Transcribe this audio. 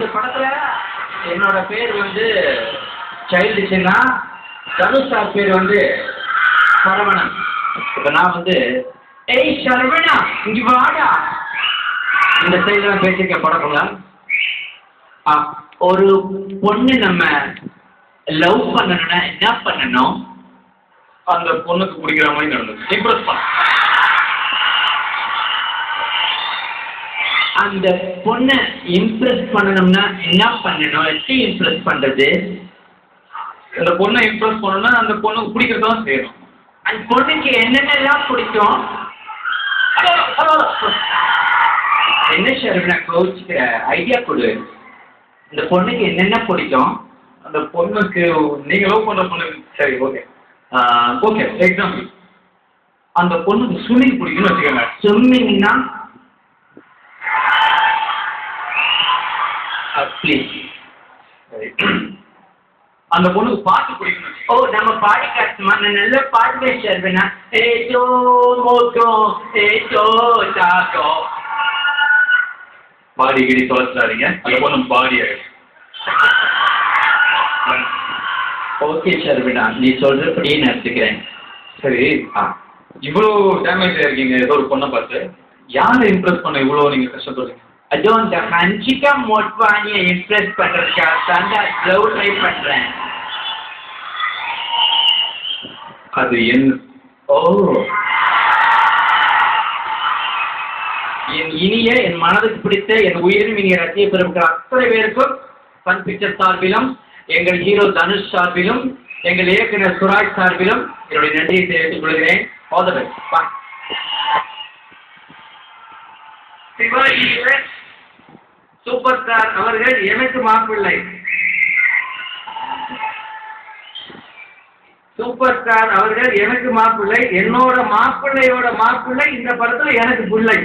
இந்த படத்துல என்னோட பேர் வந்து சைல்டு சின்னா, தனுஷ் சார் பேர் வந்து சரவணன். இப்போ நான் வந்து ஏய் சரவணா இங்க வாடா இந்த சைடுலாம் பேசிக்க படக்குள்ள ஒரு பொண்ணு நம்ம லவ் பண்ணணும்னா என்ன பண்ணணும்? அந்த பொண்ணுக்கு பிடிக்கிற மாதிரி நடந்தது. இம்ப்ரெஸ் பண்ண. அந்த பொண்ணை இம்ப்ரெஸ் பண்ணணும்னா என்ன பண்ணணும்? எப்படி இம்ப்ரெஸ் பண்றது? அந்த பொண்ணை இம்ப்ரெஸ் பண்ணணும்னா அந்த பொண்ணுக்கு பிடிக்கிறதான் செய்யணும். அந்த பொண்ணுக்கு என்னென்னலாம் பிடிக்கும்? என்ன ஷர்மிளா கோச்சிக்கிற ஐடியா கொடு. இந்த பொண்ணுக்கு என்னென்ன பிடிக்கும்? அந்த பொண்ணுக்கு நீங்க லவ் பண்ற பொண்ணுக்கு சரி ஓகே ஓகே எக்ஸாம்பிள் அந்த பொண்ணுக்கு ஸ்விம்மிங் பிடிக்கும்னு வச்சுக்கோங்க. ஸ்விம்மிங்னா ப்ளீஸ். அந்த பொண்ணுக்கு பாட்டு பிடிக்கணும். ஓ நம்ம பாடி காட்டுமா? நான் நல்ல பாடுவேன் ஷர்மிளா. ஏதோ மோட்டோ ஏதோ தாக்கோ பாடி கிடி தொலைச்சிடாதீங்க. அந்த பொண்ணு பாடி ஆகிடும். ஓகே ஷர்மிளா, நீ சொல்றபடியே நான் எடுத்துக்கிறேன். சரி இவ்வளோ டேமேஜ் ஆயிருக்கீங்க ஏதோ ஒரு பொண்ணை பார்த்து. யாரை இம்ப்ரெஸ் பண்ண இவ்வளோ நீங்க கஷ்டப்படுறீங்க? அதுவும் இந்த ஹன்சிகா மோட்வானியை இம்ப்ரெஸ் பண்றதுக்காக தான் லவ் ட்ரை பண்றேன். அது என்ன? ஓ என் இனிய, என் மனதுக்கு பிடித்த, என் உயிரும் இனிய ரசிக பெருமக்கள் அத்தனை பேருக்கும் ஃபன் பிக்சர் சார்பிலும், எங்கள் ஹீரோ தனுஷ் சார்பிலும், எங்கள் இயக்குனர் சுராஜ் சார்பிலும் என்னுடைய நன்றியை தெரிவித்துக் கொள்கிறேன். All the best. பை. சிவாஜியில் சூப்பர் ஸ்டார் அவர்கள் எனக்கு மாப்பிள்ளை. சூப்பர் ஸ்டார் அவர்கள் எனக்கு மாப்பிள்ளை. என்னோட மாப்பிள்ளையோட மாப்பிள்ளை இந்த படத்துல எனக்கு பிள்ளை.